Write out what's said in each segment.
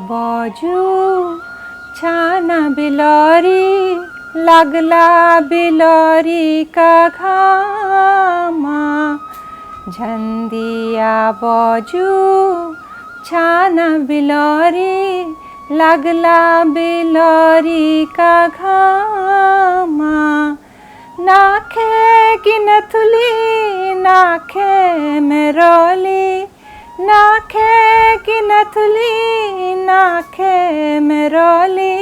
बजू छाना बिलोरी लगला बिलोरी का घामा, झंडिया बजू छाना बिलोरी लगला बिलोरी का घामा, नाखे की नथुली नाखे मेरोली, नाखे की नथुली नाखे मेरोली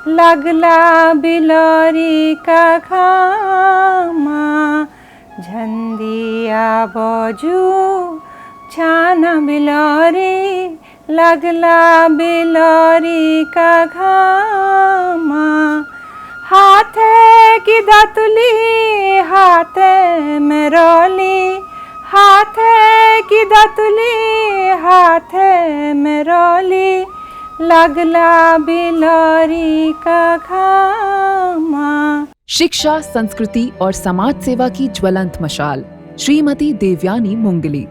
लगला बिलोरी का घामा, झंडिया बजू छाना बिलोरी लगला बिलोरी का घामा, हाथे की दातुली हाथे मेरोली, हाथे की दातुली हाथे मेरोली लगला बिलोरी का घामा। शिक्षा, संस्कृति और समाज सेवा की ज्वलंत मशाल श्रीमती देवयानी मुंगली।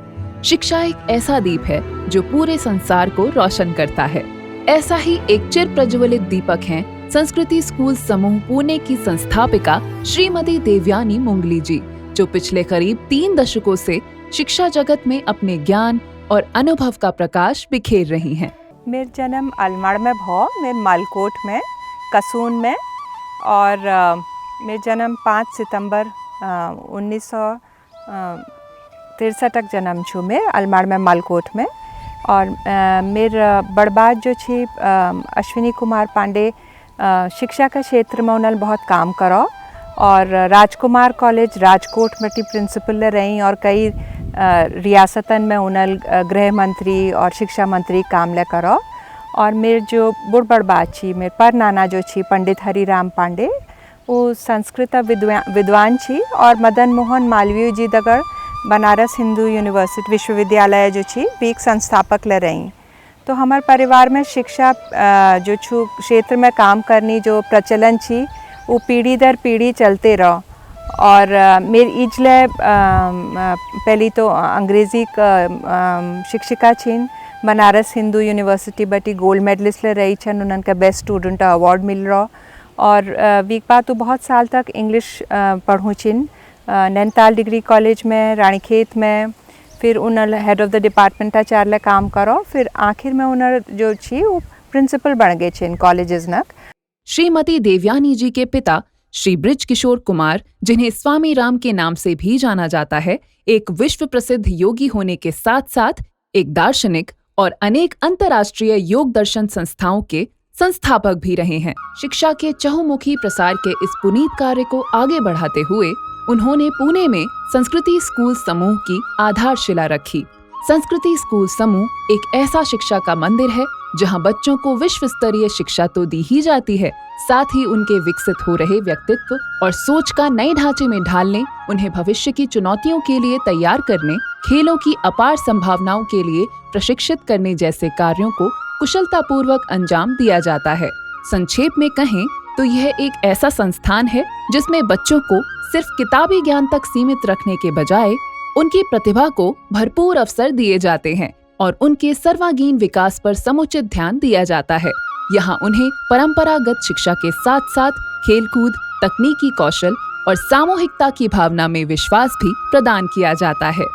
शिक्षा एक ऐसा दीप है जो पूरे संसार को रोशन करता है। ऐसा ही एक चिर प्रज्वलित दीपक हैं संस्कृति स्कूल समूह पुणे की संस्थापिका श्रीमती देवयानी मुंगली जी, जो पिछले करीब 3 दशकों से शिक्षा जगत में अपने ज्ञान और अनुभव का प्रकाश बिखेर रही हैं। मेरा जन्म अलमाड़ में भौ, मेरे मालकोट में कसून में, और मेरा जन्म 5 सितंबर 1963 जन्म छू में अलमाड़ में मालकोट में। और मेरा बड़बाद जो छी अश्विनी कुमार पांडे शिक्षा के क्षेत्र में उन्होंने बहुत काम करो, और राजकुमार कॉलेज राजकोट में प्रिंसिपल रही, और कई रियासतन में उन्होंने गृह मंत्री और शिक्षा मंत्री काम ले करो। और मेरे जो बुढ़बड़बाद छी, मेरे पर नाना जो छी पंडित हरिराम पांडे, वो संस्कृत विद्वान छी, और मदन मोहन मालवीय जी दगड़ बनारस हिंदू यूनिवर्सिटी विश्वविद्यालय जो छी वीक संस्थापक ले रही। तो हमारे परिवार में शिक्षा जो छू क्षेत्र में काम करनी जो प्रचलन छी वो पीढ़ी दर पीढ़ी चलते रहो। और मेरी इजले पहली तो अंग्रेज़ी शिक्षिका छीन, बनारस हिंदू यूनिवर्सिटी बटी गोल्ड मेडलिस्ट ले रही छन, उनका बेस्ट स्टूडेंट अवार्ड मिल रहा। और वीक बाद तो बहुत साल तक इंग्लिश पढ़ूँ छिन, नैनीताल डिग्री कॉलेज में, रानीखेत में, फिर उन्होंने हेड ऑफ द डिपार्टमेंट आचार्य काम करो, फिर आखिर में उन्होंने जो छी वो प्रिंसिपल बन गए छिन कॉलेजेस नक। श्रीमती देवयानी जी के पिता श्री बृज किशोर कुमार, जिन्हें स्वामी राम के नाम से भी जाना जाता है, एक विश्व प्रसिद्ध योगी होने के साथ साथ एक दार्शनिक और अनेक अंतर्राष्ट्रीय योग दर्शन संस्थाओं के संस्थापक भी रहे हैं। शिक्षा के चहुमुखी प्रसार के इस पुनीत कार्य को आगे बढ़ाते हुए उन्होंने पुणे में संस्कृति स्कूल समूह की आधारशिला रखी। संस्कृति स्कूल समूह एक ऐसा शिक्षा का मंदिर है जहां बच्चों को विश्व स्तरीय शिक्षा तो दी ही जाती है, साथ ही उनके विकसित हो रहे व्यक्तित्व और सोच का नए ढांचे में ढालने, उन्हें भविष्य की चुनौतियों के लिए तैयार करने, खेलों की अपार संभावनाओं के लिए प्रशिक्षित करने जैसे कार्यों को कुशलतापूर्वक अंजाम दिया जाता है। संक्षेप में कहें तो यह एक ऐसा संस्थान है जिसमें बच्चों को सिर्फ किताबी ज्ञान तक सीमित रखने के बजाय उनकी प्रतिभा को भरपूर अवसर दिए जाते हैं और उनके सर्वांगीण विकास पर समुचित ध्यान दिया जाता है। यहाँ उन्हें परंपरागत शिक्षा के साथ साथ खेलकूद, तकनीकी कौशल और सामूहिकता की भावना में विश्वास भी प्रदान किया जाता है।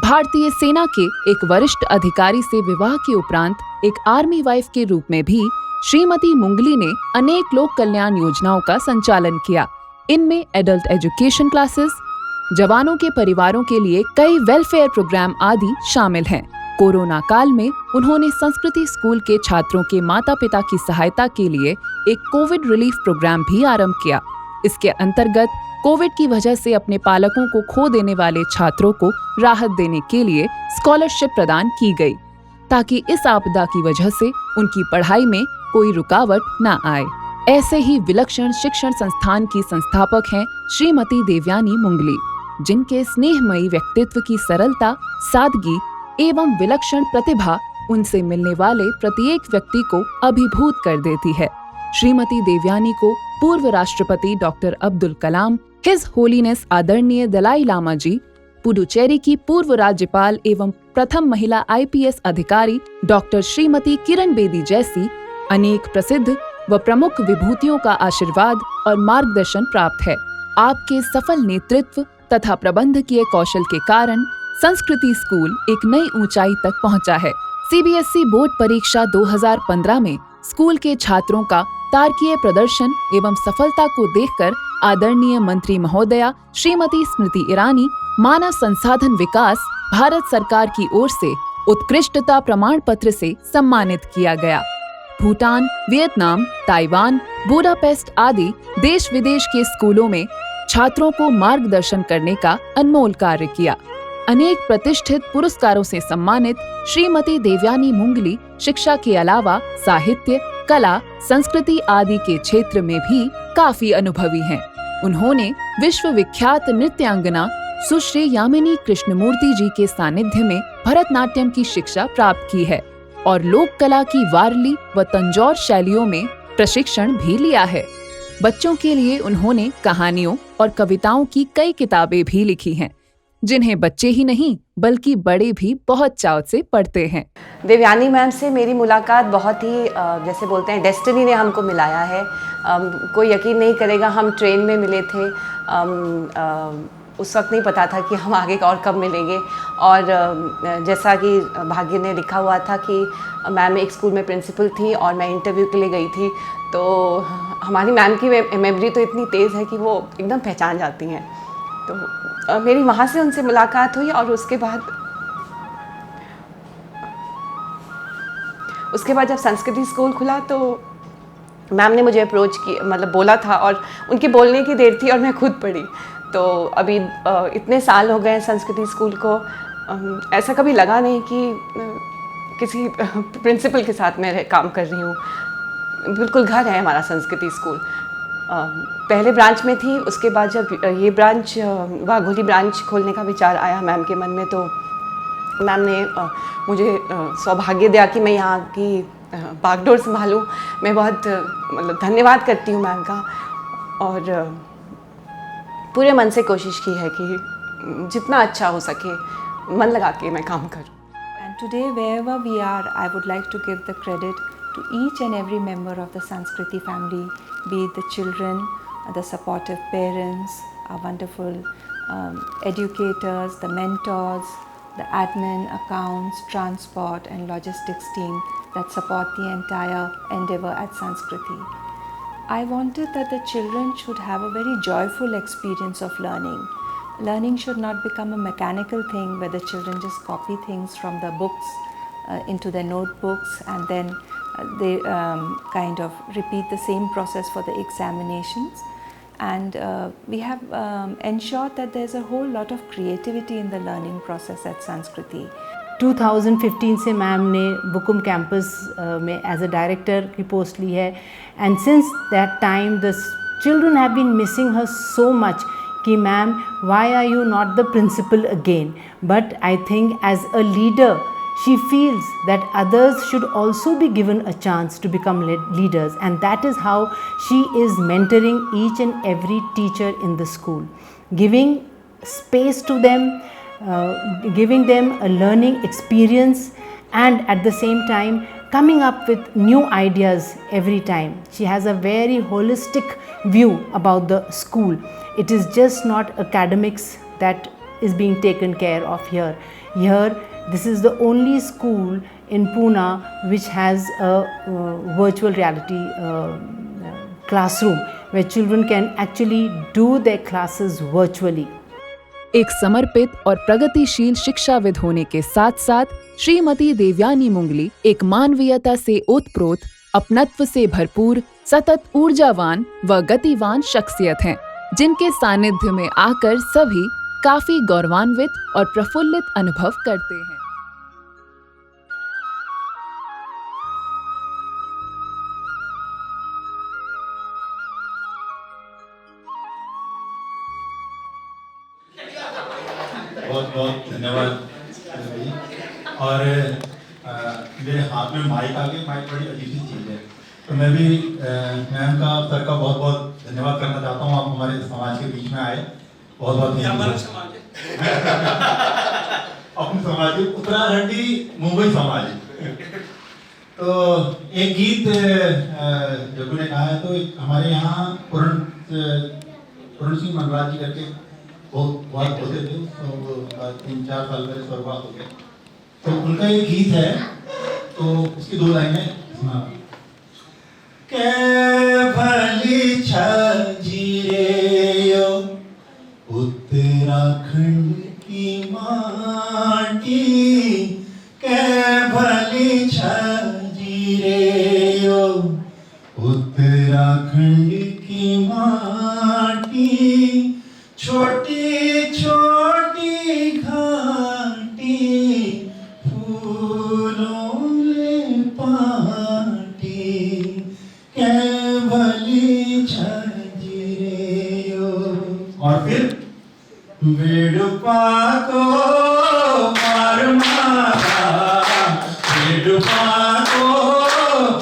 भारतीय सेना के एक वरिष्ठ अधिकारी से विवाह के उपरांत एक आर्मी वाइफ के रूप में भी श्रीमती मुंगली ने अनेक लोक कल्याण योजनाओं का संचालन किया। इनमें एडल्ट एजुकेशन क्लासेस, जवानों के परिवारों के लिए कई वेलफेयर प्रोग्राम आदि शामिल हैं। कोरोना काल में उन्होंने संस्कृति स्कूल के छात्रों के माता पिता की सहायता के लिए एक कोविड रिलीफ प्रोग्राम भी आरंभ किया। इसके अंतर्गत कोविड की वजह से अपने पालकों को खो देने वाले छात्रों को राहत देने के लिए स्कॉलरशिप प्रदान की गई, ताकि इस आपदा की वजह से उनकी पढ़ाई में कोई रुकावट न आए। ऐसे ही विलक्षण शिक्षण संस्थान की संस्थापक हैं श्रीमती देवयानी मुंगली। जिनके स्नेहमयी व्यक्तित्व की सरलता, सादगी एवं विलक्षण प्रतिभा उनसे मिलने वाले प्रत्येक व्यक्ति को अभिभूत कर देती है। श्रीमती देवयानी को पूर्व राष्ट्रपति doctor Abdul Kalam, his holiness आदरणीय दलाई लामा जी, पुडुचेरी की पूर्व राज्यपाल एवं प्रथम महिला IPS अधिकारी डॉक्टर श्रीमती किरण बेदी जैसी अनेक प्रसिद्ध व प्रमुख विभूतियों का आशीर्वाद और मार्गदर्शन प्राप्त है। आपके सफल नेतृत्व तथा प्रबंधकीय कौशल के कारण संस्कृति स्कूल एक नई ऊंचाई तक पहुंचा है। CBSE बोर्ड परीक्षा 2015 में स्कूल के छात्रों का तार्किक प्रदर्शन एवं सफलता को देखकर आदरणीय मंत्री महोदया श्रीमती स्मृति ईरानी मानव संसाधन विकास भारत सरकार की ओर से उत्कृष्टता प्रमाण पत्र से सम्मानित किया गया। भूटान, वियतनाम, ताइवान, बुडापेस्ट आदि देश विदेश के स्कूलों में छात्रों को मार्गदर्शन करने का अनमोल कार्य किया। अनेक प्रतिष्ठित पुरस्कारों से सम्मानित श्रीमती देवयानी मुंगली शिक्षा के अलावा साहित्य, कला, संस्कृति आदि के क्षेत्र में भी काफी अनुभवी हैं। उन्होंने विश्व विख्यात नृत्यांगना सुश्री यामिनी कृष्णमूर्ति जी के सानिध्य में भरतनाट्यम की शिक्षा प्राप्त की है और लोक कला की वारली व तंजौर शैलियों में प्रशिक्षण भी लिया है। बच्चों के लिए उन्होंने कहानियों और कविताओं की कई किताबें भी लिखी हैं, जिन्हें बच्चे ही नहीं बल्कि बड़े भी बहुत चाव से पढ़ते हैं। देवयानी मैम से मेरी मुलाकात बहुत ही जैसे बोलते हैं डेस्टिनी ने हमको मिलाया है। कोई यकीन नहीं करेगा, हम ट्रेन में मिले थे। उस वक्त नहीं पता था कि हम आगे और कब मिलेंगे। और जैसा कि भाग्य ने लिखा हुआ था कि मैम एक स्कूल में प्रिंसिपल थी और मैं इंटरव्यू के लिए गई थी, तो हमारी मैम की मेमोरी तो इतनी तेज़ है कि वो एकदम पहचान जाती हैं। तो मेरी वहाँ से उनसे मुलाकात हुई और उसके बाद जब संस्कृति स्कूल खुला तो मैम ने मुझे अप्रोच की, मतलब बोला था, और उनके बोलने की देर थी और मैं खुद पढ़ी। तो अभी इतने साल हो गए संस्कृति स्कूल को, ऐसा कभी लगा नहीं कि किसी प्रिंसिपल के साथ मैं काम कर रही हूँ। बिल्कुल घर है हमारा संस्कृति स्कूल। पहले ब्रांच में थी, उसके बाद जब ये ब्रांच वाघोली ब्रांच खोलने का विचार आया मैम के मन में, तो मैम ने मुझे सौभाग्य दिया कि मैं यहाँ की बागडोर संभालूँ। मैं बहुत मतलब धन्यवाद करती हूँ मैम का, और पूरे मन से कोशिश की है कि जितना अच्छा हो सके मन लगा के मैं काम करूँ। And today, wherever we are, I would like to give the credit to each and every member of the Sanskriti family, be it the children, the supportive parents, our wonderful educators, the mentors, the admin, accounts, transport and logistics team that support the entire endeavor at Sanskriti. I wanted that the children should have a very joyful experience of learning. Learning should not become a mechanical thing where the children just copy things from the books into their notebooks, and then they kind of repeat the same process for the examinations. And we have ensured that there's a whole lot of creativity in the learning process at Sanskriti. 2015 से ma'am ने Bukum campus में as a director की post ली है, and since that time the children have been missing her so much कि ma'am why are you not the principal again, but I think as a leader she feels that others should also be given a chance to become leaders, and that is how she is mentoring each and every teacher in the school, giving space to them, giving them a learning experience, and at the same time coming up with new ideas every time. She has a very holistic view about the school. It is just not academics that is being taken care of here. This is the only school in Pune which has a virtual reality classroom where children can actually do their classes virtually. एक समर्पित और प्रगतिशील शिक्षाविद होने के साथ साथ श्रीमती देवयानी मुंगली एक मानवीयता से ओतप्रोत, अपनत्व से भरपूर, सतत ऊर्जावान व गतिवान शख्सियत हैं, जिनके सानिध्य में आकर सभी काफी गौरवान्वित और प्रफुल्लित अनुभव करते हैं। और मेरे हाथ में माइक आ गया। माइक बड़ी अजीब सी चीज़ है, तो मैं भी मैम का सर का बहुत बहुत धन्यवाद करना चाहता हूँ। आप हमारे समाज के बीच में आए, बहुत बहुत हमारा समाज अपने समाज के उत्तराखंडी मुंबई समाज। तो एक गीत जग्गू ने कहा है, तो हमारे यहाँ पूर्ण सिंह मनराज जी करके बहुत होते थे, तो 3-4 साल पहले स्वर्गवास हो गए। तो उनका एक गीत है, तो उसकी 2 लाइनें सुना। के भली छजीरे यो उत्तराखंड की माटी, के भली छजीरे यो उत्तराखंड की माटी, छोटी छोटी घाटी फूलों ले पाटी, केवली छजीरेयो। और फिर बेडुपा को मार मारा, बेडुपा को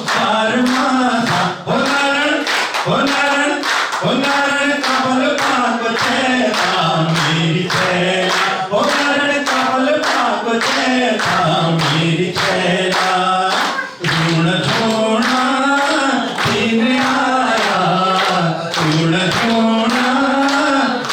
मार मारा, हो नारण हो नारण हो नारण कमल पाक चेता मेरी चेला, हो नारण कमल पाक चेता मेरी चेला, ऋण छोड़ा दिन आया, ऋण छोड़ा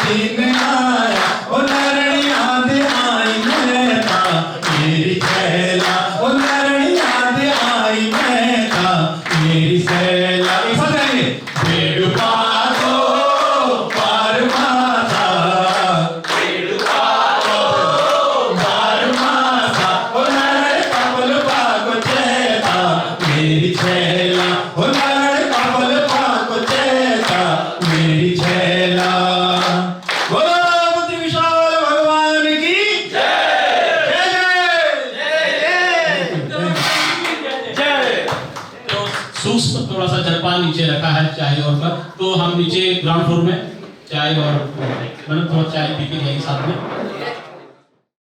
दिन आया, ओ नारण याद आई मेरा मेरी चेला, ओ नारण याद आई मेरा मेरी चेला। ऐसा कहेंगे बेडुपा को पार माथा, बेडुपा को पार माथा, ओ नारण कमल पाक चेता मेरी चेला, ओ नारण कमल पाक चेता मेरी चेला। बोलो बुद्धि विशाल भगवान की जय जय जय। तो सूक्ष्म थोड़ा सा जलपान नीचे रखा है चाय और पर, तो हम नीचे ग्राउंड फ्लोर में चाय और मतलब थोड़ा चाय पी के जाएंगे साथ में।